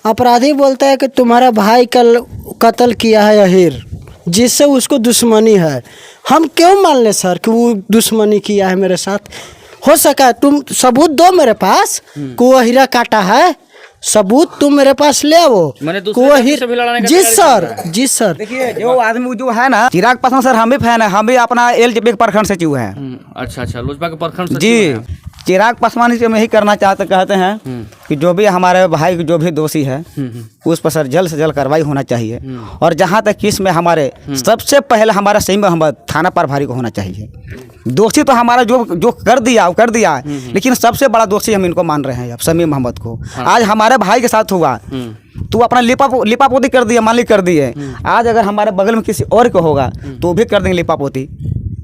अपराधी बोलता है कि तुम्हारा भाई कल कत्ल किया है अहीर, जिससे उसको दुश्मनी है। हम क्यों मान लें सर कि वो दुश्मनी किया है मेरे साथ? हो सका तुम सबूत दो मेरे पास कि वो हीरा काटा है, सबूत तुम मेरे पास ले आओ। जी सर, जी सर। देखिए जो आदमी जो है ना चिराग पासवान सर, हम भी फैन है, हम भी अपना एलजेपी प्रखंड सचिव है। अच्छा, लोजपा के प्रखंड सचिव जी हैं। चिराग पासवान से हम यही करना कहते हैं कि जो भी हमारे भाई जो भी दोषी है उस पर सर जल्द से जल्द कार्रवाई होना चाहिए। और जहाँ तक केस में हमारे सबसे पहले हमारा सईद मोहम्मद थाना प्रभारी को होना चाहिए। दोषी तो हमारा जो कर दिया वो कर दिया, लेकिन सबसे बड़ा दोषी हम इनको मान रहे हैं अब, समीम मोहम्मद को। आज हमारे भाई के साथ हुआ तो अपना लिपापोती कर दिया, मालिक कर दिए। आज अगर हमारे बगल में किसी और को होगा तो भी कर देंगे लिपापोती।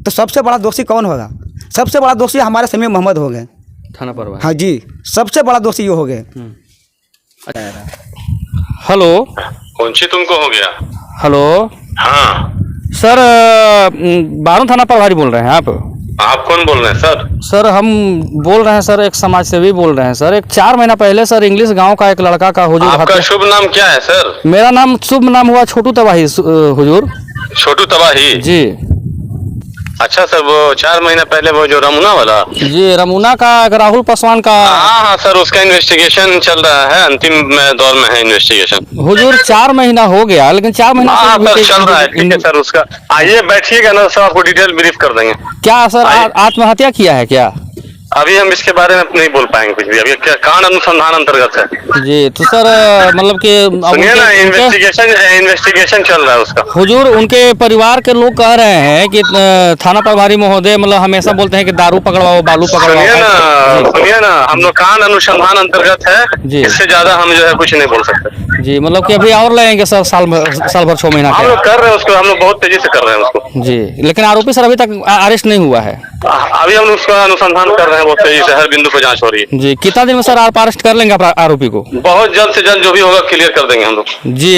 तो सबसे बड़ा दोषी कौन होगा? सबसे बड़ा दोषी हमारे समीम मोहम्मद हो गए थाना प्रभारी। हाँ जी, सबसे बड़ा दोषी ये हो गए। हेलो, कौन सी तुमको हो गया? हेलो हाँ सर, बारूद थाना प्रभारी बोल रहे हैं आप कौन बोल रहे हैं सर? सर हम बोल रहे हैं सर, एक समाज सेवी बोल रहे हैं सर। एक 4 महीना पहले सर इंग्लिश गांव का एक लड़का का हुजूर। आपका शुभ नाम क्या है सर? मेरा नाम शुभ नाम हुआ छोटू तबाही हुजूर। छोटू तबाही जी। अच्छा सर, वो 4 महीना पहले वो जो रमुना वाला? जी, रमुना का राहुल पासवान का। हाँ सर, उसका इन्वेस्टिगेशन चल रहा है, अंतिम दौर में है इन्वेस्टिगेशन। हुजूर 4 महीना हो गया, लेकिन 4 महीना सर चल रहा है। ठीक है सर, उसका आइए बैठिएगा ना सर, आपको डिटेल ब्रीफ कर देंगे। क्या सर आत्महत्या किया है क्या? अभी हम इसके बारे में नहीं बोल पाएंगे कुछ भी, अभी क्या कांड अनुसंधान अंतर्गत है। जी, तो सर मतलब कि सुनिए ना, इन्वेस्टिगेशन चल रहा है उसका। हुजूर उनके परिवार के लोग कह रहे हैं कि थाना प्रभारी महोदय मतलब हमेशा बोलते हैं कि दारू पकड़वाओ, बालू पकड़वाओ। सुनिए ना, हम लोग कांड अनुसंधान अंतर्गत है, इससे ज्यादा हम जो है कुछ नहीं बोल सकते। जी, मतलब कि अभी और लगेंगे सर, साल भर 6 महीना हम लोग कर रहे हैं उसको, हम लोग बहुत तेजी से कर रहे हैं उसको। जी, लेकिन आरोपी सर अभी तक अरेस्ट नहीं हुआ है। अभी हम उसका अनुसंधान कर रहे हैं, बहुत तेजी से हर बिंदु पर जांच हो रही है। जी, कितना दिन में सर आप अरेस्ट कर लेंगे आरोपी को? बहुत जल्द से जल्द जो भी होगा क्लियर कर देंगे हम लोग। जी,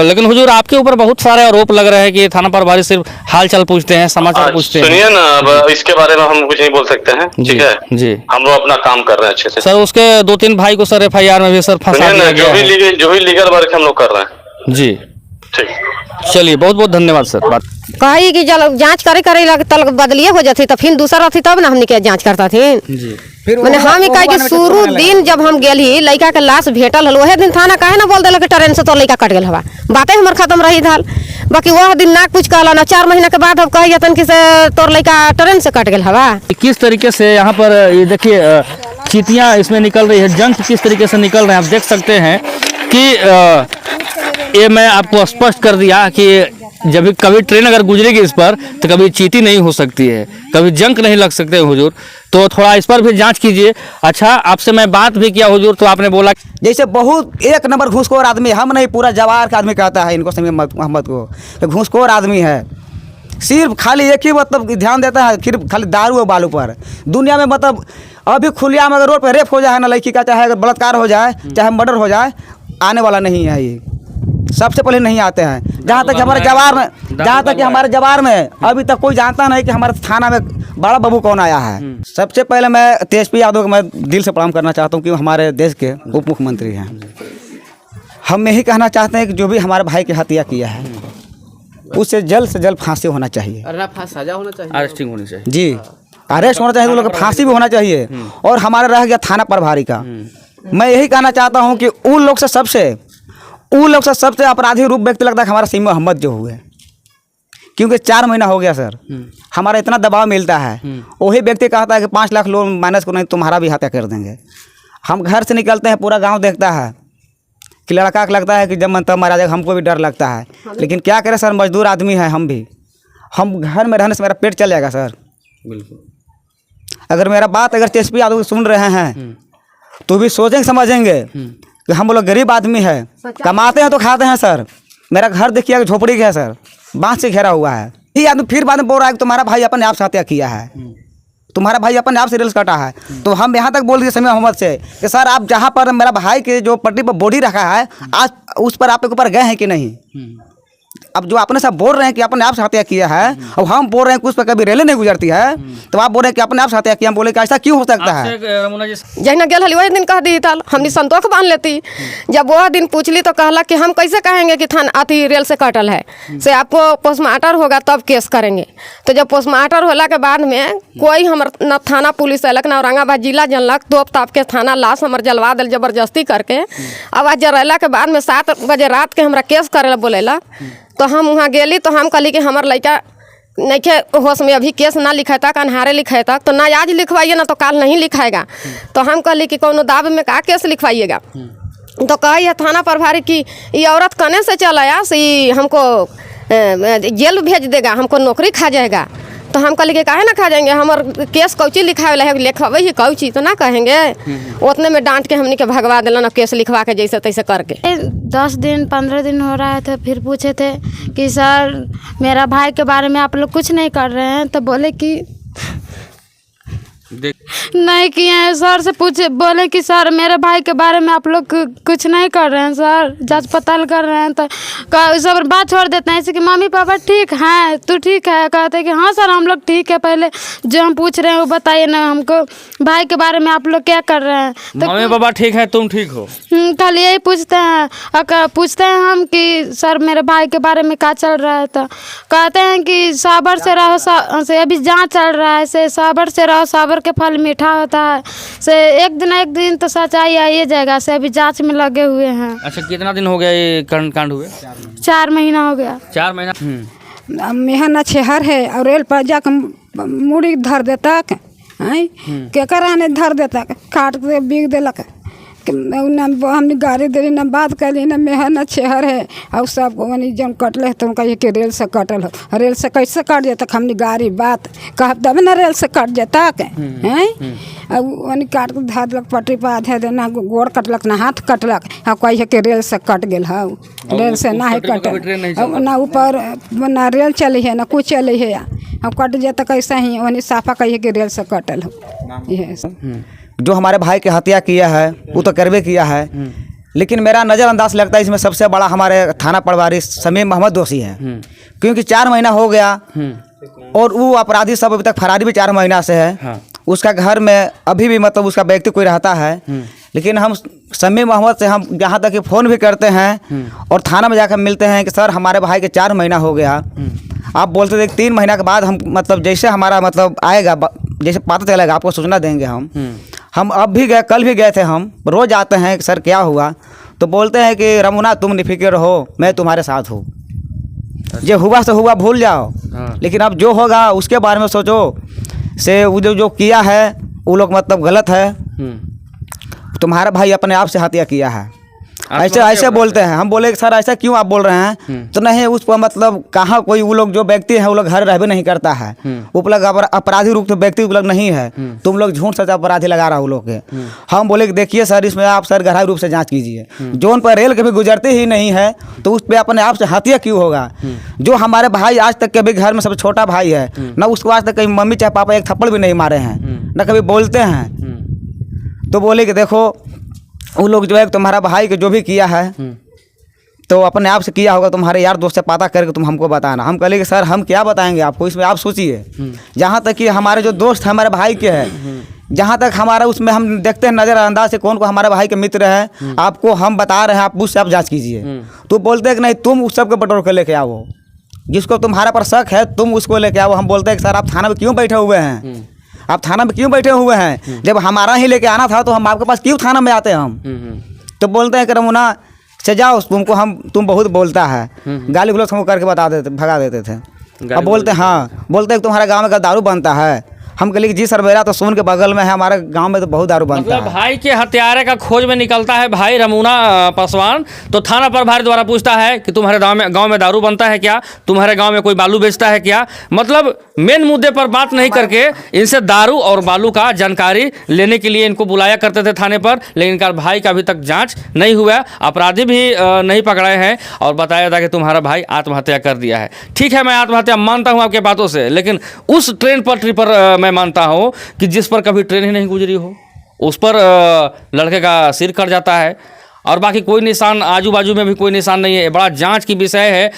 लेकिन हुजूर आपके ऊपर बहुत सारे आरोप लग रहे हैं कि थाना प्रभारी सिर्फ हाल चाल पूछते हैं, समाचार पूछते हैं। सुनिए ना, अब इसके बारे में हम कुछ नहीं बोल सकते हैं, ठीक है? जी, हम लोग अपना काम कर रहे हैं अच्छे से। सर उसके 2-3 भाई को सर FIR में भी सर फंसा दिया गया है। जो भी लीगल वर्क हम लोग कर रहे हैं। जी ठीक, चलिए, बहुत बहुत धन्यवाद सर। कही कि जल जांच करे तल बदलिए हो जाती, तो फिर दूसरा रहती तब ना हमने क्या जांच करता थे। मैंने हम ही कहे कि शुरू दिन जब हम गेली लड़का के लाश भेटल हल, वह दिन थाना काहे ना बोल दिल कि ट्रेन से तो लड़का कट गल हवा, बातें हमार खत्म रही था। बाकी वह दिन ना कुछ कहला ना, 4 महीना के बाद अब कह जतन कि तोर लड़का ट्रेन से कट गल हवा। किस तरीके से यहाँ पर ये देखिए चीटियाँ इसमें निकल रही है, जंक किस तरीके से निकल रहे हैं आप देख सकते हैं कि ये मैं आपको स्पष्ट कर दिया कि जब कभी ट्रेन अगर गुजरेगी इस पर तो कभी चीटी नहीं हो सकती है, कभी जंक नहीं लग सकते हुजूर, तो थोड़ा इस पर भी जांच कीजिए। अच्छा, आपसे मैं बात भी किया हुजूर, तो आपने बोला जैसे बहुत 1 नंबर घूसखोर आदमी, हम नहीं पूरा जवार का आदमी कहता है इनको, समीम मोहम्मद को घूसखोर आदमी है। सिर्फ खाली एक ही मतलब ध्यान देता है, सिर्फ खाली दारू और बालू पर। दुनिया में मतलब अभी खुलिया में अगर रोड पर रेप हो जाए ना लड़की का, चाहे बलात्कार हो जाए, चाहे मर्डर हो जाए, आने वाला नहीं है ये, सबसे पहले नहीं आते हैं। जहाँ तक हमारे जवार में अभी तक कोई जानता नहीं कि हमारे थाना में बड़ा बाबू कौन आया है। सबसे पहले मैं तेजस्वी यादव को मैं दिल से प्रणाम करना चाहता हूँ कि हमारे देश के उप मुख्यमंत्री हैं। हम यही कहना चाहते हैं कि जो भी हमारे भाई की हत्या किया है उससे जल्द फांसी होना चाहिए, सजा होना चाहिए, अरेस्टिंग होनी चाहिए। जी, अरेस्ट होना चाहिए, तो लोग फांसी भी होना चाहिए। और हमारा रह गया थाना प्रभारी का, मैं यही कहना चाहता हूँ कि उन लोग से सबसे अपराधी रूप व्यक्ति लगता है हमारा सईद मोहम्मद जो हुए, क्योंकि 4 महीना हो गया सर, हमारा इतना दबाव मिलता है। वही व्यक्ति कहता है कि 5 लाख लोन माइनस को नहीं तुम्हारा भी हत्या कर देंगे। हम घर से निकलते हैं, पूरा गांव देखता है कि लड़का को लगता है कि जब मन तब मारा जाएगा, हमको भी डर लगता है। लेकिन क्या करें सर, मजदूर आदमी है हम भी, हम घर में रहने से मेरा पेट चल जाएगा सर। बिल्कुल, अगर मेरा बात अगर तेजस्वी यादव सुन रहे हैं तो भी सोचेंगे समझेंगे कि हम लोग गरीब आदमी है, कमाते हैं तो खाते हैं सर। मेरा घर देखिए झोपड़ी है सर, बांस से घेरा हुआ है। ये आदमी फिर बाद में बोल रहा है कि तुम्हारा भाई अपने आप से हत्या किया है, तुम्हारा भाई अपने आप से रेल्स कटा है। तो हम यहाँ तक बोल दिए समीम मोहम्मद से कि सर आप जहाँ पर मेरा भाई के जो पट्टी पर बॉडी रखा है, आज उस पर आप ऊपर गए हैं कि नहीं? अब जो अपने सब बोल रहे हैं कि अपने आप से हत्या किया है, अब हम बोल रहे हैं कि उस पर कभी रेलें नहीं गुजरती है, तो आप बोल रहे हैं कि अपने आप से हत्या किया। हम बोले कि ऐसा क्यों हो सकता है? आपसे रमुना जी जहिना गेल हली वही दिन कह दी तल हमनी संतोष बांध लेती। जब वह दिन पूछली तो कहला कि हम कैसे कहेंगे कि थाना अति रेल से कटल है, से आपको पोस्टमार्टम होगा तब केस करेंगे। तो जब पोस्टमार्टम होला के बाद में कोई हमर न थाना पुलिस अयलक न औरंगाबाद जिला जनलक, तोप ताप के थाना लाश हमर जलवा दिल जबरदस्ती करके। अब आज जरेला के बाद में 7 बजे रात के हमरा केस करे ला बोलेला। तो हम वहाँ गेली तो हम कहली कि हमर लड़का नइखे होश में, अभी केस ना लिखाए तक, अन्हारे लिखाए तक, तो ना आज लिखवाइए ना तो काल नहीं लिखाएगा। तो हम कहली कि कोनो दाब में का केस लिखवाइएगा। तो कही है थाना प्रभारी कि ये औरत कने से चल आया से हमको जेल भेज देगा, हमको नौकरी खा जाएगा। तो हम कहली कि काहे ना खा जाएंगे, हमार केस कौची लिखावे ला है, लिखवाई ही कौची तो ना कहेंगे। उतने में डांट के हमनी के भगवा दिलन और केस लिखवा के जैसे तैसे करके। 10 दिन 15 दिन हो रहा था, फिर पूछे थे कि सर मेरा भाई के बारे में आप लोग कुछ नहीं कर रहे हैं। तो बोले कि नहीं किए हैं। सर से पूछे, बोले कि सर मेरे भाई के बारे में आप लोग कुछ नहीं कर रहे हैं सर, जांच पड़ताल कर रहे हैं। तो सब बात छोड़ देते हैं ऐसे कि मम्मी पापा ठीक हैं, तू ठीक है? कहते हैं कि हाँ सर हम लोग ठीक है, पहले जो हम पूछ रहे हैं वो बताइए ना हमको, भाई के बारे में आप लोग क्या कर रहे हैं? तो मम्मी पापा ठीक है, तुम ठीक हो? खाली यही पूछते हैं। पूछते हैं हम कि सर मेरे भाई के बारे में क्या चल रहा है? तो कहते हैं कि साबर से रहो, से अभी जाँच चल रहा है, से साबर से रहो, साबर के फल मीठा होता है, से एक दिन तो सच्चाई आइए जाएगा, से अभी जांच में लगे हुए हैं। अच्छा, कितना दिन हो गया ये कांड हुए? 4 महीना हो गया। 4 महीना। मेहनत छहर है और रेल पर जाकर मुड़ी धर देता के कराने धर देता, काट के बिक देलक। हमने गाड़ी देली ना बात कैली ना, मेहनत छहर है और सब जन कटले तो कहिए कि रेल से कटल हो। रेल से कैसे कट जाता? हमने गाड़ी बात कह तब ना रेल से कट जाता हैं। अब काट के धर देलक पटरी पर, आधे ना गोड़ कटलक ना हाथ कटलक, और कहिए कि रेल से कट गेल हो। रेल से ना ही कटल, ना ऊपर ना रेल चली है ना कुछ चली है, अब कट जाता कैसे ही वही साफा कहिए कि रेल से कटल हो। ये जो हमारे भाई की हत्या किया है वो तो करवे किया है, लेकिन मेरा नज़रअंदाज लगता है इसमें सबसे बड़ा हमारे थाना प्रभारी समीम मोहम्मद दोषी है। क्योंकि 4 महीना हो गया और वो अपराधी सब अभी तक फरारी भी 4 महीना से है। हाँ। उसका घर में अभी भी मतलब उसका व्यक्ति कोई रहता है, लेकिन हम समीम मोहम्मद से हम यहाँ तक कि फ़ोन भी करते हैं और थाना में जाकर मिलते हैं कि सर हमारे भाई के 4 महीना हो गया। आप बोलते थे 3 महीना के बाद हम मतलब जैसे हमारा मतलब आएगा, जैसे पता चलेगा आपको सूचना देंगे। हम अब भी गए, कल भी गए थे, हम रोज़ आते हैं कि सर क्या हुआ, तो बोलते हैं कि रमुना तुम निफिक्र हो, मैं तुम्हारे साथ हूँ, जो हुआ से हुआ भूल जाओ। हाँ। लेकिन अब जो होगा उसके बारे में सोचो, से वो जो किया है वो लोग मतलब गलत है। तुम्हारा भाई अपने आप से हत्या किया है, ऐसे बोलते हैं। हम बोले कि सर ऐसा क्यों आप बोल रहे हैं? तो नहीं, उस पर मतलब कहाँ कोई वो लोग जो व्यक्ति है वो लोग घर रह भी नहीं करता है, उपलग अपराधी रूप से व्यक्ति उपलग नहीं है, तुम लोग झूठ सच अपराधी लगा रहा हो लोग के। हम बोले कि देखिए सर इसमें आप सर गहराई रूप से जांच कीजिए, जो उन पर रेल कभी गुजरती ही नहीं है तो उस पर अपने आप से हत्या क्यों होगा? जो हमारे भाई आज तक कभी घर में सबसे छोटा भाई है ना, उसको आज तक कहीं मम्मी चाहे पापा एक थप्पड़ भी नहीं मारे हैं, ना कभी बोलते हैं। तो बोले कि देखो वो लोग जो है तुम्हारा भाई के जो भी किया है तो अपने आप से किया होगा, तुम्हारे यार दोस्त से पता करके तुम हमको बताना। हम कहे कि सर हम क्या बताएंगे आपको, इसमें आप सोचिए। जहाँ तक कि हमारे जो दोस्त हमारे भाई के हैं, जहाँ तक हमारा उसमें हम देखते हैं नज़रअंदाज से कौन को हमारे भाई के मित्र है, आपको हम बता रहे हैं, आप उससे आप जाँच कीजिए। तो बोलते हैं कि नहीं तुम उस सब के बटोर के लेके आओ, जिसको तुम्हारा पर शक है तुम उसको लेके आओ। हम बोलते हैं कि सर आप थाना में क्यों बैठे हुए हैं? आप थाना में क्यों बैठे हुए हैं? जब हमारा ही लेके आना था तो हम आपके पास क्यों थाना में आते हैं हम? तो बोलते हैं कि रमुना से जाओ, तुम बहुत बोलता है, गाली गलौज हमको करके भगा देते थे। अब बोलते हैं हाँ, बोलते हैं तुम्हारे गाँव में का दारू बनता है। हम कहले कि जी सर मेरा तो सोन के बगल में है, हमारे गांव में तो बहुत दारू बनता है। भाई के हत्यारे का खोज में निकलता है भाई रमुना पासवान, तो थाना प्रभारी द्वारा पूछता है कि तुम्हारे गांव में दारू बनता है क्या, तुम्हारे गांव में कोई बालू बेचता है क्या। मतलब मेन मुद्दे पर बात नहीं करके इनसे दारू और बालू का जानकारी लेने के लिए इनको बुलाया करते थे थाने पर, लेकिन इनका भाई का अभी तक जाँच नहीं हुआ, अपराधी भी नहीं पकड़े हैं और बताया था कि तुम्हारा भाई आत्महत्या कर दिया है। ठीक है, मैं आत्महत्या मानता हूँ आपके बातों से, लेकिन उस ट्रेन पटरी पर मैं मानता हूँ कि जिस पर कभी ट्रेन ही नहीं गुजरी हो उस पर लड़के का सिर कट जाता है और बाकी कोई निशान, आजू बाजू में भी कोई निशान नहीं है। बड़ा जांच की विषय है।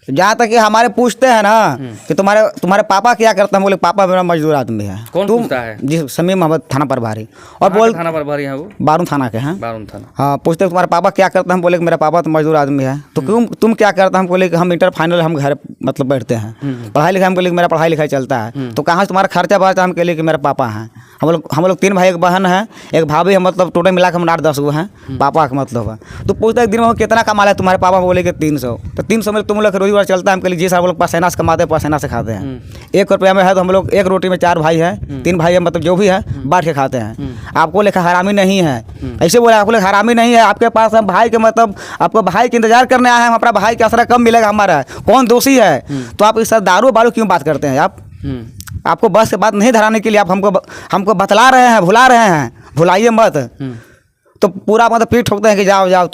जहाँ तक कि हमारे पूछते हैं ना कि तुम्हारे पापा क्या करते हैं, हम बोले पापा मेरा मजदूर आदमी है। कौन पूछता है? जी समीम मोहम्मद थाना प्रभारी। और बोल थाना प्रभारी है वो? बारून थाना के हैं। बारून थाना। हाँ, पूछते तुम्हारे पापा क्या करते हैं, हम बोले कि मेरा पापा तो मजदूर आदमी है। तो क्यों तुम क्या करते हैं, हम बोले कि हम इंटर फाइनल हम घर मतलब बैठते हैं, पढ़ाई लिखाई हम बोले कि मेरा पढ़ाई लिखाई चलता है। तो कहाँ से तुम्हारा खर्चा बचता है, हम कहले कि मेरा पापा हैं। हम लोग 3 भाई 1 बहन है, 1 भाभी है, मतलब टोटल मिला के हम 8-10 गो हैं पापा का मतलब है। तो पूछते एक दिन में कितना कमा है तुम्हारे पापा, बोले कि 300। तो 300 में तुम लोग रोजगार चलता है, हम कहले जी सर हम लोग पसीना से कमाते हैं, पसीना से खाते हैं। 1 रुपया में है तो हम लोग 1 रोटी में 4 भाई हैं, 3 भाई है, मतलब जो भी है बांट के खाते हैं। आपको लेखा हरामी नहीं है, ऐसे बोले आपको लेखा हरामी नहीं है। आपके पास हम भाई के मतलब आपको भाई के इंतजार करने आए हैं, हम अपना भाई का असरा कम मिलेगा हमारा, कौन दोषी है? तो आप इस सर दारू बालू क्यों बात करते हैं? आपको बस से बात नहीं धराने के लिए आप हमको बतला रहे हैं, भुला रहे हैं, भुलाइए मत। तो पूरा मतलब पीठ ठोकते हैं कि जाओ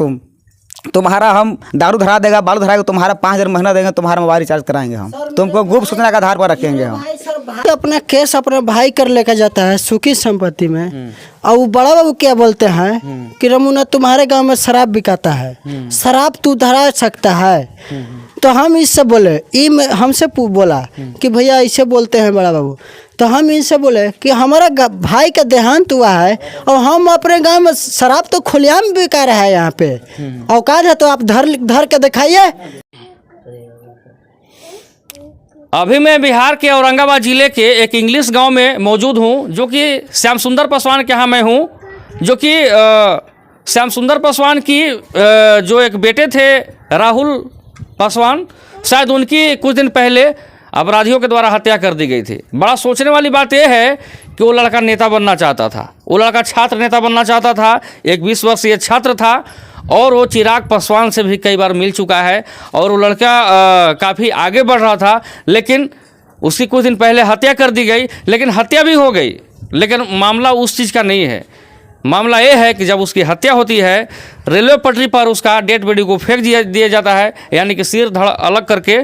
तुम्हारा हम दारू धरा देगा, बालू धराएगा, तुम्हारा 5,000 महीना देंगे, तुम्हारा मोबाइल रिचार्ज कराएंगे हम, तुमको गुप्त सूचना के आधार पर रखेंगे हम। तो अपना केस अपना भाई कर लेकर जाता है सुखी संपत्ति में, और वो बड़ा बाबू क्या बोलते हैं कि रमुना तुम्हारे गांव में शराब बिकाता है, शराब तू धरा सकता है। तो हम इससे बोले, हमसे बोला कि भैया ऐसे बोलते हैं बड़ा बाबू। तो हम इनसे बोले कि हमारा भाई का देहांत हुआ है और हम अपने गांव में शराब तो खुलेआम बिका रहा है, यहाँ पे औकात है तो आप धर के दिखाइए। अभी मैं बिहार के औरंगाबाद जिले के एक इंग्लिश गांव में मौजूद हूं, जो कि श्याम सुंदर पासवान के यहाँ मैं हूं, जो कि श्याम सुंदर पासवान की जो एक बेटे थे राहुल पासवान, शायद उनकी कुछ दिन पहले अपराधियों के द्वारा हत्या कर दी गई थी। बड़ा सोचने वाली बात यह है कि वो लड़का नेता बनना चाहता था, वो लड़का छात्र नेता बनना चाहता था, एक 20 वर्षीय छात्र था, और वो चिराग पासवान से भी कई बार मिल चुका है, और वो लड़का काफ़ी आगे बढ़ रहा था। लेकिन उसकी कुछ दिन पहले हत्या कर दी गई, लेकिन हत्या भी हो गई, लेकिन मामला उस चीज़ का नहीं है। मामला ये है कि जब उसकी हत्या होती है, रेलवे पटरी पर उसका डेड बॉडी को फेंक दिया जाता है, यानी कि सिर धड़ अलग करके,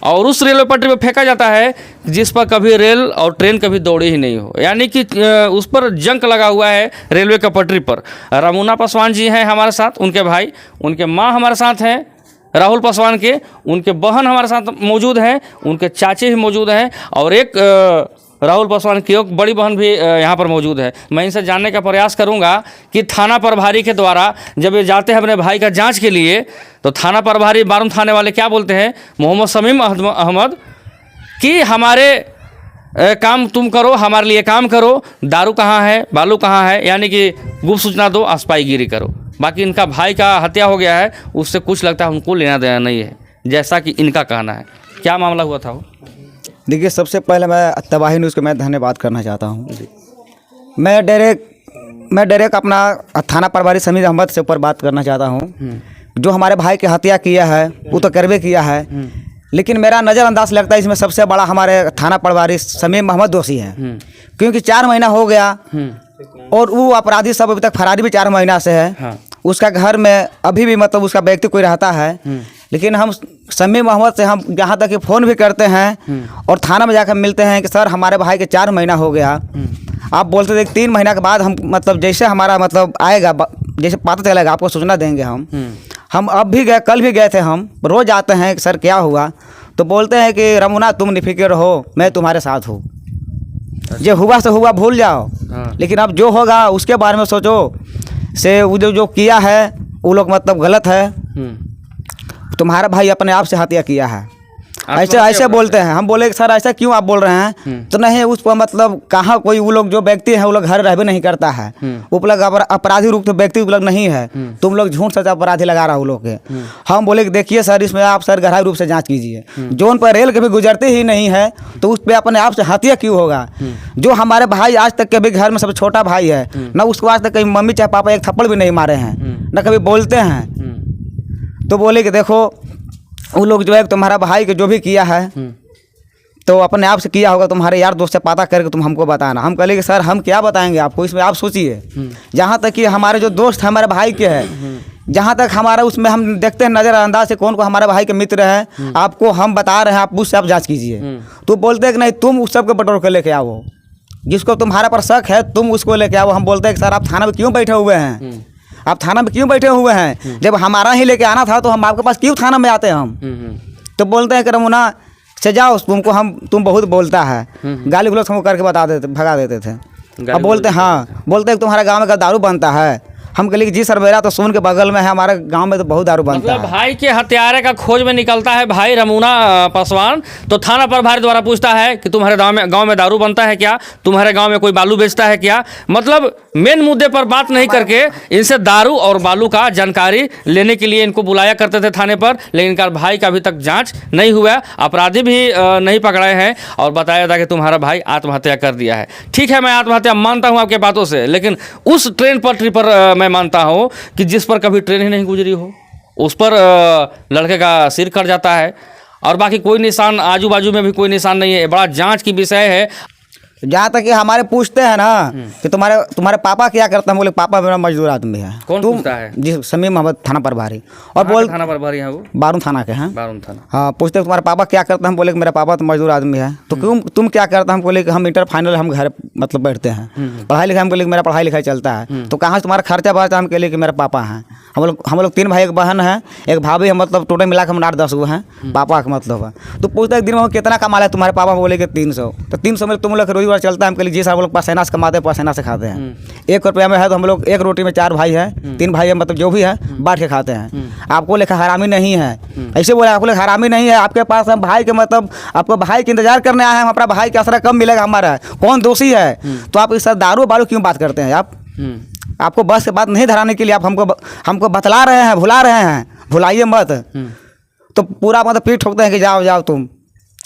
और उस रेलवे पटरी पर फेंका जाता है जिस पर कभी रेल और ट्रेन कभी दौड़ी ही नहीं हो, यानी कि उस पर जंक लगा हुआ है रेलवे का पटरी पर। रमुना पासवान जी हैं हमारे साथ, उनके भाई, उनके माँ हमारे साथ हैं राहुल पासवान के, उनके बहन हमारे साथ मौजूद हैं, उनके चाचे भी मौजूद हैं, और एक राहुल पासवान की एक बड़ी बहन भी यहाँ पर मौजूद है। मैं इनसे जानने का प्रयास करूँगा कि थाना प्रभारी के द्वारा जब ये जाते हैं अपने भाई का जांच के लिए, तो थाना प्रभारी बारून थाने वाले क्या बोलते हैं, मोहम्मद समीम अहमद, कि हमारे काम तुम करो, हमारे लिए काम करो, दारू कहाँ है, बालू कहाँ है, यानी कि गुप्त सूचना दो, स्पाईगिरी करो। बाकी इनका भाई का हत्या हो गया है, उससे कुछ लगता है उनको लेना देना नहीं है, जैसा कि इनका कहना है। क्या मामला हुआ था वो? देखिए, सबसे पहले मैं तबाही न्यूज़ को मैं धन्यवाद करना चाहता हूँ। मैं डायरेक्ट अपना थाना प्रभारी समीर अहमद से ऊपर बात करना चाहता हूँ। जो हमारे भाई की हत्या किया है वो तो करवे किया है, लेकिन मेरा नज़रअंदाज लगता है इसमें सबसे बड़ा हमारे थाना प्रभारी समीर अहमद दोषी है, क्योंकि 4 महीना हो गया और वो अपराधी सब अभी तक फरारी भी 4 महीना से है। हाँ। उसका घर में अभी भी मतलब उसका व्यक्ति कोई रहता है, लेकिन हम समीम अहमद से हम यहाँ तक कि फ़ोन भी करते हैं और थाना में जाकर मिलते हैं कि सर हमारे भाई के 4 महीना हो गया। आप बोलते थे 3 महीना के बाद हम मतलब जैसे हमारा मतलब आएगा, जैसे पता चलेगा आपको सूचना देंगे। हम अब भी गए, कल भी गए थे, हम रोज़ आते हैं कि सर क्या हुआ, तो बोलते हैं कि रमुना तुम निफिक्र रहो, मैं तुम्हारे साथ हूँ, जो हुआ से हुआ भूल जाओ। हाँ। लेकिन अब जो होगा उसके बारे में सोचो, से वो जो किया है वो लोग मतलब गलत है। तुम्हारा भाई अपने आप से हत्या किया है, ऐसे बोलते हैं। हम बोले सर ऐसा क्यों आप बोल रहे हैं, तो नहीं उस पर मतलब कहाँ कोई वो लोग जो व्यक्ति है वो लोग घर रह भी नहीं करता है, वो लोग अपराधी रूप से व्यक्ति लोग नहीं है, तुम लोग झूठ सच अपराधी लगा रहा वो लोग के। हम बोले कि देखिए सर इसमें आप सर गहराई रूप से जांच कीजिए, जोन पर रेल कभी गुजरते ही नहीं है तो उस पर अपने आप से हत्या क्यों होगा। जो हमारे भाई आज तक कभी घर में सबसे छोटा भाई है, न उसको आज तक कहीं मम्मी चाहे पापा एक थप्पड़ भी नहीं मारे हैं, न कभी बोलते हैं। तो बोले कि देखो वो लोग जो है तुम्हारा भाई के जो भी किया है तो अपने आप से किया होगा, तुम्हारे यार दोस्त से पता करके तुम हमको बताना। हम कहे कि सर हम क्या बताएंगे आपको, इसमें आप सोचिए। जहाँ तक कि हमारे जो दोस्त हमारे भाई के हैं, जहाँ तक हमारा उसमें हम देखते हैं नज़रअंदाज से कौन को हमारे भाई के मित्र है, आपको हम बता रहे हैं, आप उससे आप जाँच कीजिए। तो बोलते हैं कि नहीं तुम उस सबको बटोर कर लेके आओ, जिसको तुम्हारे पर शक है तुम उसको लेके आओ। हम बोलते हैं कि सर आप थाना में क्यों बैठे हुए हैं, आप थाना में क्यों बैठे हुए हैं, जब हमारा ही लेके आना था तो हम आपके पास क्यों थाना में आते हैं हम। तो बोलते हैं कि रमुना से जाओ, तुम बहुत बोलता है, गाली गलौज हमको करके भगा देते थे। अब बोलते हाँ, बोलते हैं कि तुम्हारे गाँव में का दारू बनता है। हम कहले कि जी सर, मेरा तो सोन के बगल में है, हमारे गांव में तो बहुत दारू बनता मतलब है। भाई के हत्यारे का खोज में निकलता है भाई रमूना पासवान, तो थाना प्रभारी द्वारा पूछता है कि तुम्हारे गांव में दारू बनता है क्या, तुम्हारे गांव में कोई बालू बेचता है क्या। मतलब मेन मुद्दे पर बात नहीं करके इनसे दारू और बालू का जानकारी लेने के लिए इनको बुलाया करते थे थाने पर, लेकिन इनका भाई का अभी तक जाँच नहीं हुआ, अपराधी भी नहीं पकड़ाए हैं और बताया था कि तुम्हारा भाई आत्महत्या कर दिया है। ठीक है, मैं आत्महत्या मानता हूँ आपके बातों से, लेकिन उस ट्रेन पटरी पर मैं मानता हूँ कि जिस पर कभी ट्रेन ही नहीं गुजरी हो, उस पर लड़के का सिर कट जाता है और बाकी कोई निशान, आजू बाजू में भी कोई निशान नहीं है। बड़ा जांच की विषय है। जहाँ तक कि हमारे पूछते हैं ना कि तुम्हारे पापा क्या करते हैं, बोले पापा मेरा मजदूर आदमी है। कौन पूछता है? जी समीम मोहम्मद, थाना प्रभारी। और बोल थाना प्रभारी है वो? बारून थाना के हैं। बारून थाना। हाँ, पूछते हैं तुम्हारे पापा क्या करते हैं, हम बोले कि मेरा पापा तो मजदूर आदमी है। तो तुम क्या करते हैं, हम बोले कि हम इंटर फाइनल, हम घर मतलब बैठते हैं, पढ़ाई लिखाई, हम बोले कि मेरा पढ़ाई लिखाई चलता है। तो कहाँ से तुम्हारा खर्चा बढ़ता है, हम कहले कि मेरा पापा हैं। हम लोग 3 भाई 1 बहन है, 1 भाभी है, मतलब टोटल मिला के हम 8-10 गो हैं, पापा का मतलब है। तो पूछते हैं दिन में कितना कमा है तुम्हारे पापा, बोले कि 300। तो 300 में तुम लोग रोजगार चलता है, हम कहले जी हम लोग पसीना से कमाते हैं, पसीना से खाते हैं। 1 रुपया में है तो हम लोग 1 रोटी में 4 भाई हैं, 3 भाई है, मतलब जो भी है बांट के खाते हैं। आपको लेखा हरामी नहीं है, ऐसे बोले आपको लेखा हरामी नहीं है। आपके पास हम भाई के मतलब आपको भाई के इंतजार करने आए हैं, हम अपना भाई का असरा कब मिलेगा हमारा, कौन दोषी है। तो आप इस दारू बालू क्यों बात करते हैं आप? आपको बस से बात नहीं धराने के लिए आप हमको बतला रहे हैं, भुला रहे हैं, भुलाइए मत। तो पूरा मतलब पीठ ठोकते हैं कि जाओ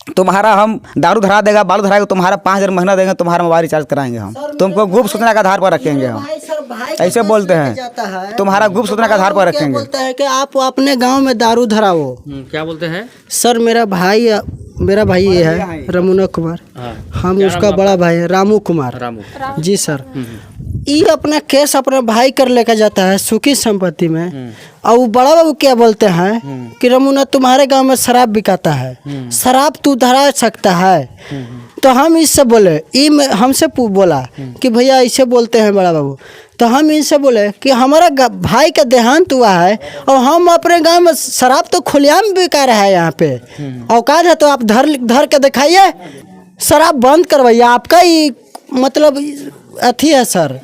तुम्हारा हम दारू धरा देगा, बालू धराएगा, तुम्हारा 5,000 महीना देंगे, तुम्हारा मोबाइल रिचार्ज कराएंगे हम, तुमको गुप्त सूचना के आधार पर रखेंगे हम। ऐसे बोलते हैं, तुम्हारा गुप्त सूचना के आधार पर रखेंगे। बोलता है कि आप अपने गांव में दारू धराओ। क्या बोलते हैं? सर मेरा भाई ये है रमुना कुमार, हम उसका बड़ा भाई है रामू कुमार। जी सर, ये अपना केस अपना भाई कर लेकर जाता है सुखी संपत्ति में। और वो बड़ा बाबू क्या बोलते हैं कि रमुना तुम्हारे गांव में शराब बिकाता है, शराब तू धरा सकता है। तो हम इससे बोले, हमसे बोला कि भैया ऐसे बोलते हैं बड़ा बाबू। तो हम इनसे बोले कि हमारा भाई का देहांत हुआ है और हम अपने गांव में शराब तो खुलेआम बिका रहा है, यहाँ पे औकात है तो आप धर के दिखाइए, शराब बंद करवाइए, आपका ही मतलब अथी है सर।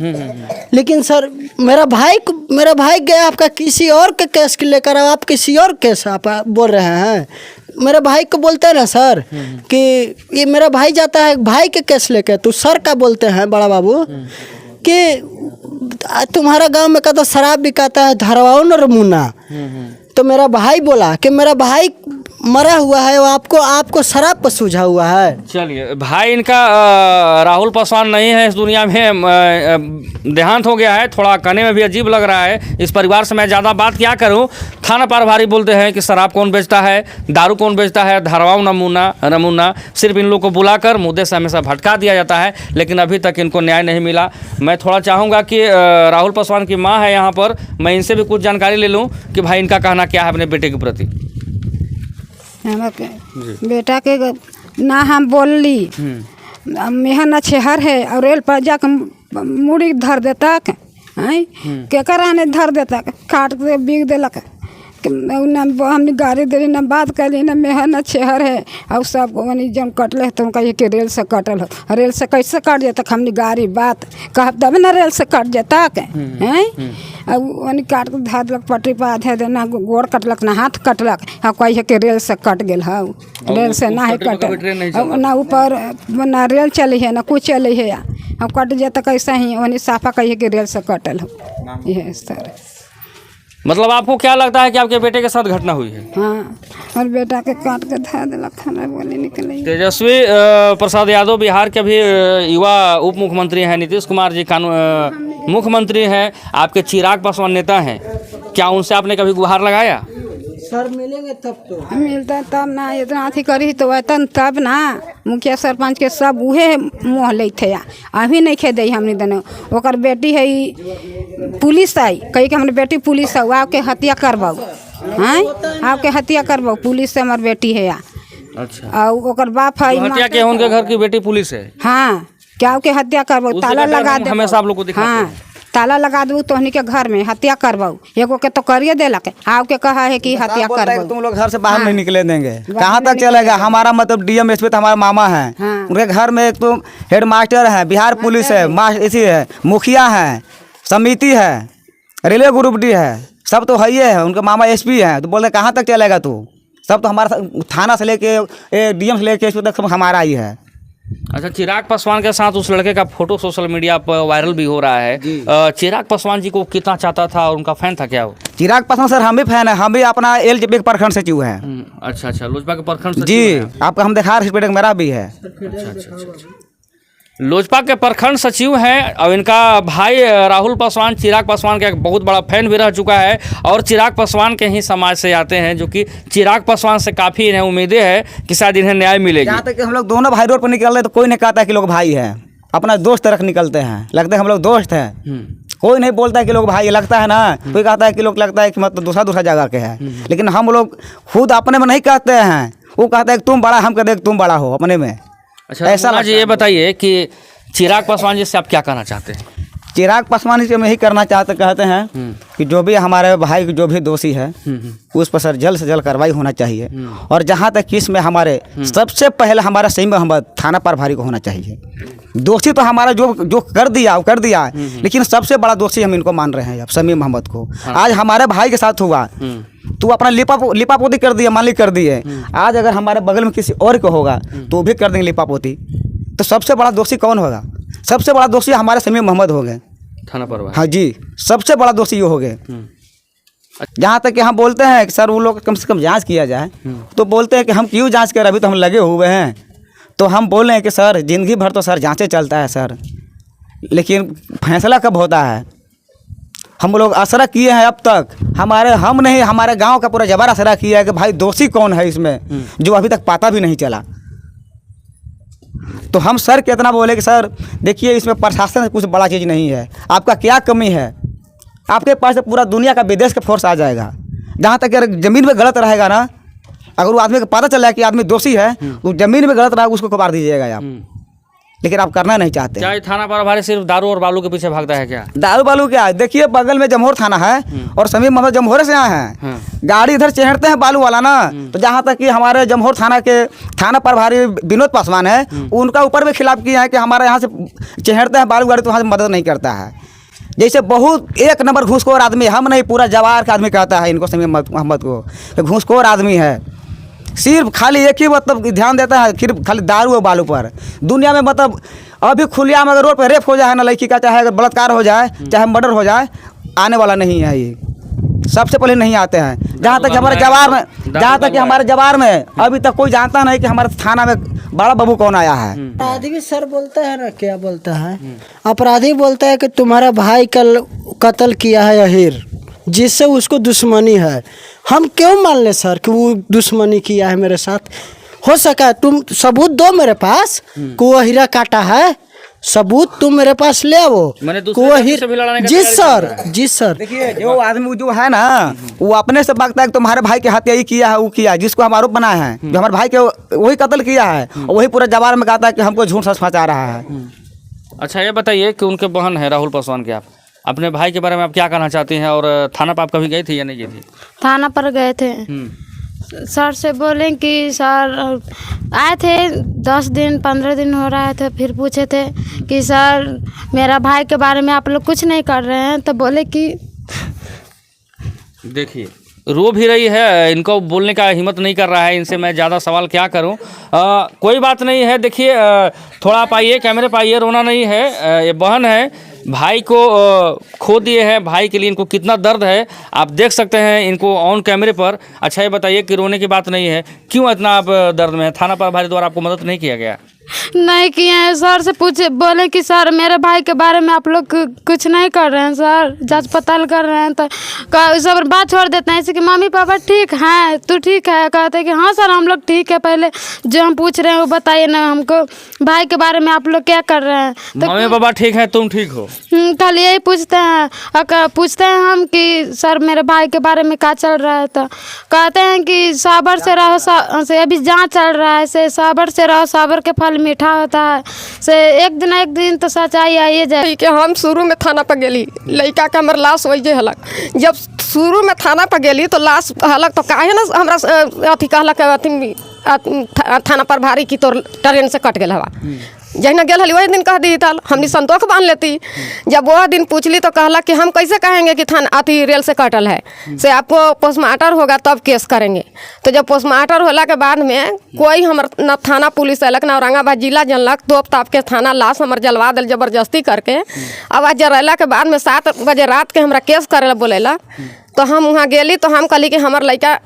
लेकिन सर मेरा भाई गया आपका किसी और के केस के लेकर, आप किसी और केस आप बोल रहे हैं। मेरे भाई को बोलते हैं ना सर कि ये मेरा भाई जाता है भाई के केस लेकर, तो सर का बोलते हैं बड़ा बाबू कि तुम्हारा गांव में का तो शराब बिकाता है, धरवाओ न रमुना। तो मेरा भाई बोला कि मेरा भाई मरा हुआ है, वो आपको शराब पर सूझा हुआ है। चलिए, भाई इनका राहुल पासवान नहीं है इस दुनिया में, देहांत हो गया है। थोड़ा कहने में भी अजीब लग रहा है। इस परिवार से मैं ज़्यादा बात क्या करूं। थाना प्रभारी बोलते हैं कि शराब कौन बेचता है, दारू कौन बेचता है, धरवाओ नमूना। सिर्फ इन लोग को बुलाकर मुद्दे से हमेशा भटका दिया जाता है, लेकिन अभी तक इनको न्याय नहीं मिला। मैं थोड़ा चाहूँगा कि राहुल पासवान की माँ है यहाँ पर, मैं इनसे भी कुछ जानकारी ले लूँ कि भाई इनका कहना क्या है अपने बेटे के प्रति। बेटा के ना हम बोलली, मेहन छेहर है और रेल पर जाकर मुड़ी धर देता के कराने धर देता, काट के बिक देलक। हमने गाड़ी दिली ना बात कैली ना, मेहन छेहर है और सब जन कटले तो कहिए कि रेल से कटल हो। रेल से कैसे कट जाता, हमने गाड़ी बात कह तब ना रेल से कट जाता हैं। अब काट के धर देलक पटरी पर, आधे देना गोड़ कटलक ना हाथ कटलक, और कहिए कि रेल से कट गेल है। रेल से ना ही कटल, ना ऊपर ना रेल चली है ना कुछ चली है, अब कट जाता कैसे ही वही साफा कहिए कि रेल से कटल हो। यह सर मतलब आपको क्या लगता है कि आपके बेटे के साथ घटना हुई है? हाँ, और बेटा के काट के धर देलक, खाना बोले निकले। तेजस्वी प्रसाद यादव बिहार के भी युवा उप मुख्यमंत्री हैं, नीतीश कुमार जी मुख्यमंत्री हैं, आपके चिराग पासवान नेता हैं, क्या उनसे आपने कभी गुहार लगाया? सर मिलेंगे तब तो मिलता तब ना, इतना अथी करी तो वतन तब ना। मुखिया सरपंच के सब उहे मोह लेते, अभी नहीं खे दे हमने देने। ओकर बेटी है पुलिस आई, कही कि हमारी बेटी पुलिस है, आपके हत्या करवाओ, हैं आपके हत्या करवाओ, पुलिस से हमारी बेटी है। अच्छा, और ओकर बाप है हत्या के उनके घर की बेटी पुलिस है? हाँ, क्या के हत्या करवाओ, ताला लगा दे हमेशा आप लोग को दिखाते हैं। हाँ, ताला लगा दू तोहनी के घर में हत्या करवाऊ एगो के तो करिए देलक आव के कहा है कि हत्या बोलता है कि करवाऊ। तुम लोग घर से बाहर नहीं निकले देंगे, कहाँ तक चलेगा। हमारा मतलब डीएम एसपी तो हमारे मामा हैं, हाँ। उनके घर में एक तो हेड मास्टर है, बिहार पुलिस है, इसी है, मुखिया है, समिति है, रेलवे ग्रुप डी है, सब तो है ही है। उनके मामा एसपी हैं, तो बोलते कहाँ तक चलेगा तू। सब तो हमारा थाना से लेके डीएम से लेके एसपी तक सब हमारा ही है। अच्छा, चिराग पासवान के साथ उस लड़के का फोटो सोशल मीडिया पर वायरल भी हो रहा है। चिराग पासवान जी को कितना चाहता था और उनका फैन था क्या वो? चिराग पासवान सर हम भी फैन है, हम भी अपना एलजेपी के प्रखंड सचिव है। अच्छा, लोजपा के प्रखंड सचिव जी, हैं। आपका हम दिखा रहे हैं, मेरा भी है। अच्छा। लोजपा के प्रखंड सचिव हैं और इनका भाई राहुल पासवान चिराग पासवान का एक बहुत बड़ा फैन भी रह चुका है और चिराग पासवान के ही समाज से आते हैं, जो कि चिराग पासवान से काफ़ी इन्हें उम्मीदें हैं कि शायद इन्हें न्याय मिलेगी। यहाँ तक कि हम लोग दोनों भाई रोड पर निकल रहे तो कोई नहीं कहता कि लोग भाई हैं, अपना दोस्त तरह निकलते हैं, लगता है हम लोग दोस्त हैं। कोई नहीं बोलता है कि लोग भाई, लगता है ना, कोई कहता है कि लोग लगता है कि मतलब दूसरा जगह के हैं, लेकिन हम लोग खुद अपने में नहीं कहते हैं। वो कहता है कि तुम बड़ा, हम कहते हैं कि तुम बड़ा हो अपने में। अच्छा, ऐसा जी ये बताइए कि चिराग पासवान जी से आप क्या कहना चाहते हैं? चिराग पासवान से हम यही करना कहते हैं कि जो भी हमारे भाई जो भी दोषी है उस पर सर जल्द से जल्द कार्रवाई होना चाहिए। और जहाँ तक किस में हमारे सबसे पहले हमारा सही मोहम्मद थाना प्रभारी को होना चाहिए। दोषी तो हमारा जो कर दिया वो कर दिया, लेकिन सबसे बड़ा दोषी हम इनको मान रहे हैं अब समीम मोहम्मद को। आज हमारे भाई के साथ हुआ, तू अपना लिपापोती कर दिए, मालिक कर दिए। आज अगर हमारे बगल में किसी और को होगा तो भी कर देंगे लिपापोती। तो सबसे बड़ा दोषी कौन होगा? सबसे बड़ा दोषी हमारे समीम मोहम्मद हो गए, थाना प्रभारी। हाँ जी, सबसे बड़ा दोषी ये हो गए। जहाँ तक कि हम बोलते हैं कि सर वो लोग कम से कम जांच किया जाए, तो बोलते हैं कि हम क्यों जांच कर, अभी तो हम लगे हुए हैं। तो हम बोल रहे हैं कि सर जिंदगी भर तो सर जांचें चलता है सर, लेकिन फैसला कब होता है? हम लोग आसरा किए हैं अब तक, हम नहीं, हमारे गांव का पूरा जबर आसरा किया है कि भाई दोषी कौन है इसमें, जो अभी तक पता भी नहीं चला। तो हम सर के इतना बोले कि सर देखिए इसमें प्रशासन से कुछ बड़ा चीज़ नहीं है, आपका क्या कमी है? आपके पास से पूरा दुनिया का विदेश का फोर्स आ जाएगा। जहाँ तक अगर ज़मीन में गलत रहेगा ना, अगर वो आदमी को पता चला कि आदमी दोषी है, तो ज़मीन में गलत रहा उसको कबार दीजिएगा आप, लेकिन आप करना नहीं चाहते। क्या थाना प्रभारी सिर्फ दारू और बालू के पीछे भागता है क्या? दारू बालू क्या? देखिए बगल में जमहोर थाना है और समीम मोहम्मद जमहोर से आए हैं। गाड़ी इधर चढ़ते हैं बालू वाला ना, तो जहाँ तक कि हमारे जमहोर थाना के थाना प्रभारी विनोद पासवान है, उनका ऊपर भी खिलाफ किया है कि हमारे यहाँ से चढ़ते हैं बालू गाड़ी तो वहाँ से मदद नहीं करता है। जैसे बहुत एक नंबर घूसखोर आदमी, हम नहीं पूरा जवार का आदमी कहता है इनको समीम मोहम्मद को, घूसखोर आदमी है। सिर्फ खाली एक ही मतलब ध्यान देता है, सिर्फ खाली दारू और बालू पर। दुनिया में मतलब अभी खुलिया अगर रोड पर रेप हो जाए ना लड़की का, चाहे अगर बलात्कार हो जाए, चाहे मर्डर हो जाए, आने वाला नहीं है ये, सबसे पहले नहीं आते हैं। जहाँ तक हमारे जवार में अभी तक कोई जानता नहीं कि हमारे थाना में बड़ा बाबू कौन आया है। अपराधी भी सर बोलता है ना, क्या बोलता है? अपराधी बोलता है कि तुम्हारा भाई का कत्ल किया है अहीर, जिससे उसको दुश्मनी है। हम क्यों मान ले सर कि वो दुश्मनी किया है मेरे साथ? हो सका तुम सबूत दो मेरे पास कि वो हीरा काटा है, सबूत तुम मेरे पास ले आओ। जी सर। देखिए जो आदमी जो है ना, वो अपने से भागता है कि तुम्हारे भाई के हत्या ही किया है, वो किया, जिसको हम आरोप बनाए हैं, जो हमारे भाई के वही कत्ल किया है, वही पूरा जवार में कहता है कि हमको झूठ सच फंसा रहा है। अच्छा ये बताइए कि उनके बहन है राहुल पासवान के, आप अपने भाई के बारे में आप क्या कहना चाहती हैं? और थाना पर आप कभी गई थी या नहीं गई थी? थाना पर गए थे, सर से बोले कि सर आए थे 10 दिन 15 दिन हो रहा है, फिर पूछे थे कि सर मेरा भाई के बारे में आप लोग कुछ नहीं कर रहे हैं, तो बोले कि देखिए रो भी रही है, इनको बोलने का हिम्मत नहीं कर रहा है, इनसे मैं ज़्यादा सवाल क्या करूं। कोई बात नहीं है। देखिए थोड़ा आप आइए, कैमरे पर आइए, रोना नहीं है। ये बहन है, भाई को खो दिए हैं, भाई के लिए इनको कितना दर्द है आप देख सकते हैं इनको ऑन कैमरे पर। अच्छा ये बताइए कि रोने की बात नहीं है, क्यों इतना आप दर्द में है? थाना प्रभारी द्वारा आपको मदद नहीं किया गया? नहीं किए हैं सर से पूछे, बोले कि सर मेरे भाई के बारे में आप लोग कुछ नहीं कर रहे हैं सर, जांच पड़ताल कर रहे हैं। तो सब बात छोड़ देते हैं ऐसे कि मम्मी पापा ठीक हैं, तू ठीक है? कहते हैं कि हाँ सर हम लोग ठीक है, पहले जो हम पूछ रहे हैं वो बताइए ना हमको, भाई के बारे में आप लोग क्या कर रहे हैं? तो मम्मी पापा ठीक है, तुम ठीक हो? खाली यही पूछते हैं। पूछते हैं हम कि सर मेरे भाई के बारे में क्या चल रहा है, तो कहते हैं कि साबर से रहो, अभी जाँच चल रहा है, से साबर से रहो, साबर के फल मीठा होता है से एक दिन तो सच्चाई आइए जाए। कि हम शुरू में थाना पर गेली लड़का के हमर लाश वही हलक। जब शुरू में थाना पर गेली तो लाश हलक तो काहे ना हमरा अथी कहलक अथी थाना पर भारी की तोर ट्रेन से कट गया हवा। जहिना गेल हली वही दिन कह दी तल हमने संतोष बांध लेती। जब वह दिन पूछली तो कहला कि हम कैसे कहेंगे कि थाना अथी रेल से कटल है, से आपको पोस्टमार्टम होगा तब केस करेंगे। तो जब पोस्टमार्टम होला के बाद में कोई हमर न थाना पुलिस अयलक न औरंगाबाद जिला जनलक, तोप ताप के थाना लाश हमर जलवा दिल जबरदस्ती करके। आवाज जरेला के बाद में 7 बजे रात के हमरा केस करे बोलेला। तो हम वहाँ गेली तो हम कहली कि हमर लड़का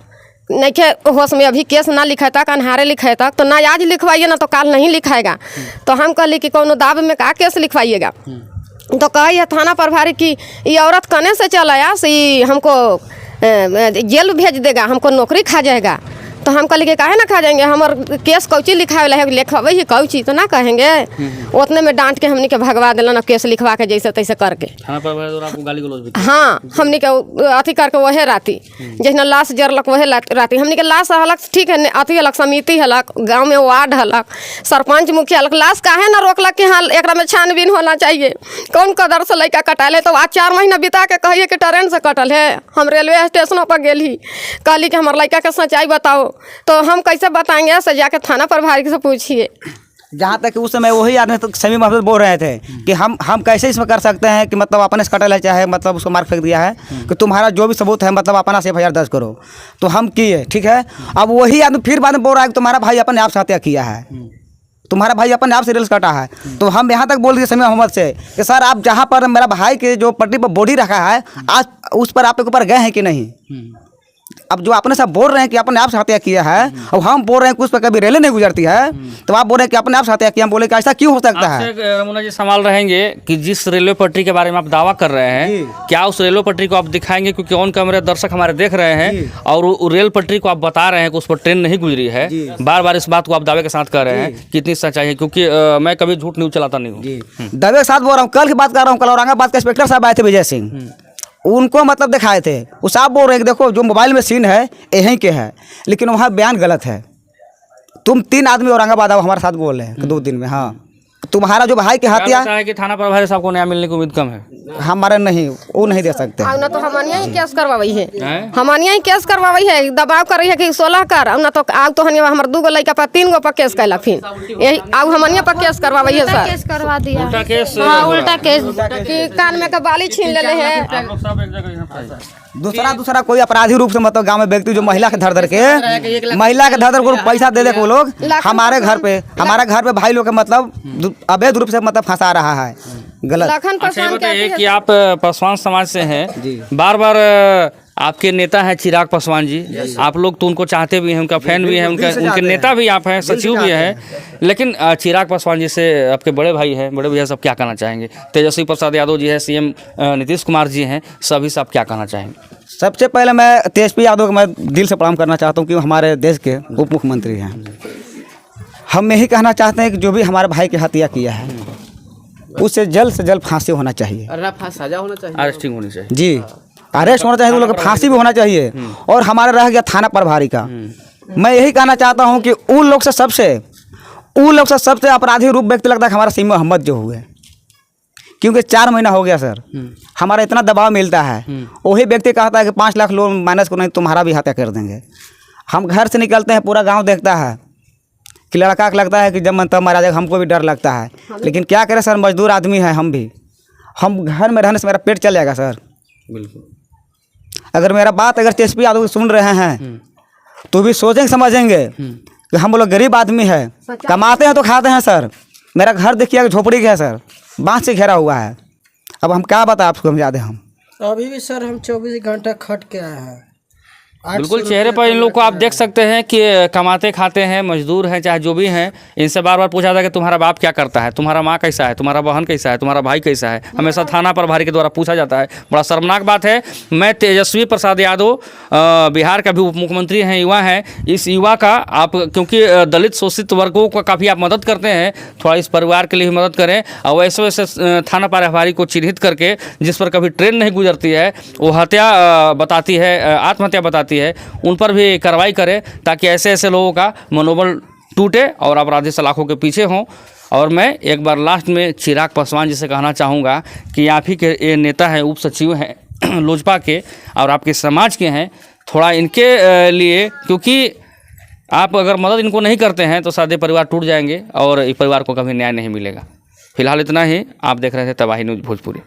नहीं के होश में अभी केस ना लिखाए तक अनहारे लिखाए तक, तो ना आज लिखवाइए ना तो काल नहीं लिखाएगा। तो हम कहली कि कौनो दाब में का केस लिखवाइएगा। तो कही थाना प्रभारी की ये औरत कने से चल आया से हमको जेल भेज देगा, हमको नौकरी खा जाएगा। तो हम कहली कि काहे ना खा जाएंगे, हमार केस कौची लिखावे है लिखवावे ही कौची तो ना कहेंगे। उतने में डांट के हमनी के भगवा दिलन केस लिखवा के जैसे तैसे करके। आपको गाली गलौज भी हाँ हमनी के अथी करके वहे राती जैसे लाश जरलक वहे राती हमनी के लाश हलक। ठीक है अथी हलक समिति हलक, गाँव में वार्ड हलक, सरपंच मुखिया हलक। लाश काहे ना रोकलक कि हाँ एक में छानबीन होना चाहिए, कौन कदर से लड़का कटाले। तो आज 4 महीना बिता के कहिए कि ट्रेन से कटल है। हम रेलवे स्टेशनों पर गेली कहली कि हमारे लड़का के सच्चाई बताओ। तो हम कैसे बताएंगे, ऐसे जाके थाना प्रभारी से पूछिए। जहाँ तक कि उस समय वही आदमी तो समी महमूद बोल रहे थे कि हम कैसे इसमें कर सकते हैं कि मतलब अपने से कटल है, चाहे मतलब उसको मार फेंक दिया है कि तुम्हारा जो भी सबूत है मतलब अपना से FIR दर्ज करो। तो हम किए, ठीक है। अब वही आदमी फिर बाद में बोल रहा है कि तुम्हारा भाई अपने आप से हत्या किया है, तुम्हारा भाई अपने आप से रेल कटा है। तो हम यहाँ तक बोल दिए समी मोहम्मद से कि सर आप जहाँ पर मेरा भाई के जो पट्टी पर बॉडी रखा है आज उस पर आप ऊपर गए हैं कि नहीं। अब जो अपने साथ बोल रहे हैं कि अपने आप से हत्या किया है और हम बोल रहे हैं कि उस पर कभी रेलें नहीं गुजरती है, तो आप बोल रहे हैं कि अपने आप से हत्या किया। हम बोले कि ऐसा क्यों हो सकता है। रमुना जी सवाल रहेंगे कि जिस रेलवे पटरी के बारे में आप दावा कर रहे हैं, क्या उस रेलवे पटरी को आप दिखाएंगे, क्योंकि ऑन कैमरे दर्शक हमारे देख रहे हैं और वो रेल पटरी को आप बता रहे हैं कि उस पर ट्रेन नहीं गुजरी है। बार बार इस बात को आप दावे के साथ कर रहे हैं, कितनी सच्चाई है, क्योंकि मैं कभी झूठ न्यूज चलाता नहीं हूँ। दावे के साथ बोल रहा हूँ, कल की बात कर रहा हूँ। कल औरंगाबाद के इंस्पेक्टर साहब आए थे विजय सिंह, उनको मतलब दिखाए थे। वो साहब बोल रहे हैं कि देखो जो मोबाइल में सीन है यहीं के है, लेकिन वहाँ बयान गलत है। तुम 3 आदमी औरंगाबाद आओ हमारे साथ बोल रहे हैं 2 दिन में। हाँ तुम्हारा जो भाई के हत्या है कि थाना प्रभारी साहब को न्याय मिलने की उम्मीद कम है। हमारे नहीं, वो नहीं दे सकते। ना तो हमनिया ही केस करवाई है, हमनिया ही केस करवाई है, दबाव कर रही है कि 16 कर। ना तो आग तो हनिया हमर 2 गो लड़का पर 3 गो पर केस कैलक, फिर यही आग हमनिया पर केस करवाई है सर। केस करवा दिया, उल्टा केस, हाँ उल्टा केस कि कान में का बाली छीन लेले है। दूसरा कोई अपराधी रूप से मतलब गांव में व्यक्ति जो महिला के धर के को पैसा दे को लोग हमारे घर पे भाई लोग के मतलब अवैध रूप से मतलब फंसा रहा है, गलत। अच्छा बताइए कि आप पासवान समाज से हैं, बार बार आपके नेता हैं चिराग पासवान जी, आप लोग तो उनको चाहते भी हैं, उनका फैन भी हैं, उनके नेता भी आप हैं, सचिव भी हैं, लेकिन चिराग पासवान जी से आपके बड़े भाई हैं, बड़े भैया सब क्या कहना चाहेंगे? तेजस्वी प्रसाद यादव जी है, CM नीतीश कुमार जी हैं, सभी सब क्या कहना चाहेंगे? सबसे पहले मैं तेजस्वी यादव को मैं दिल से प्रणाम करना चाहता हूँ कि हमारे देश के उप मुख्यमंत्री हैं। हम यही कहना चाहते हैं कि जो भी हमारे भाई की हत्या किया है उससे जल्द फांसी होना चाहिए, सजा होना चाहिए, अरेस्टिंग होनी चाहिए जी, अरेस्ट होना चाहिए, उन लोगों को फांसी भी होना चाहिए। और हमारा रह गया थाना प्रभारी का, मैं यही कहना चाहता हूं कि उन लोग से सबसे अपराधी रूप व्यक्ति लगता है हमारा सीम मोहम्मद जो हुए, क्योंकि 4 महीना हो गया सर, हमारा इतना दबाव मिलता है। वही व्यक्ति कहता है कि 5 लाख लोन माइनस को नहीं तुम्हारा भी हत्या कर देंगे। हम घर से निकलते हैं, पूरा गाँव देखता है कि लड़का को लगता है कि जब मन तब मारा जाएगा, हमको भी डर लगता है। लेकिन क्या करें सर, मजदूर आदमी है हम भी, हम घर में रहने से मेरा पेट चल जाएगा सर। बिल्कुल। अगर मेरा बात अगर तेजस्वी यादव सुन रहे हैं तो भी सोचेंगे समझेंगे कि हम लोग गरीब आदमी है, कमाते हैं तो खाते हैं सर। मेरा घर देखिए झोपड़ी का है सर, बांस से घेरा हुआ है। अब हम क्या बताएं आपको, हम ज़्यादा हम अभी भी सर हम 24 घंटा खट के आए हैं। बिल्कुल चेहरे पर इन लोग को आप देख सकते हैं कि कमाते खाते हैं, मजदूर हैं, चाहे जो भी हैं। इनसे बार बार पूछा था कि तुम्हारा बाप क्या करता है, तुम्हारा माँ कैसा है, तुम्हारा बहन कैसा है, तुम्हारा भाई कैसा है, हमेशा थाना प्रभारी के द्वारा पूछा जाता है। बड़ा शर्मनाक बात है। मैं तेजस्वी प्रसाद यादव बिहार का भी उप मुख्यमंत्री हैं, युवा हैं, इस युवा का आप क्योंकि दलित शोषित वर्गों को काफ़ी आप मदद करते हैं, थोड़ा इस परिवार के लिए भी मदद करें। और वैसे वैसे थाना प्रभारी को चिन्हित करके जिस पर कभी ट्रेन नहीं गुजरती है, वो हत्या बताती है, आत्महत्या बताती है, उन पर भी कार्रवाई करें ताकि ऐसे ऐसे लोगों का मनोबल टूटे और अपराधी सलाखों के पीछे हों। और मैं एक बार लास्ट में चिराग पासवान जी से कहना चाहूँगा कि आप ही के ये नेता हैं, उप सचिव हैं लोजपा के और आपके समाज के हैं, थोड़ा इनके लिए, क्योंकि आप अगर मदद इनको नहीं करते हैं तो सादे परिवार टूट जाएंगे और इस परिवार को कभी न्याय नहीं मिलेगा। फिलहाल इतना ही। आप देख रहे थे तबाही न्यूज़ भोजपुरी।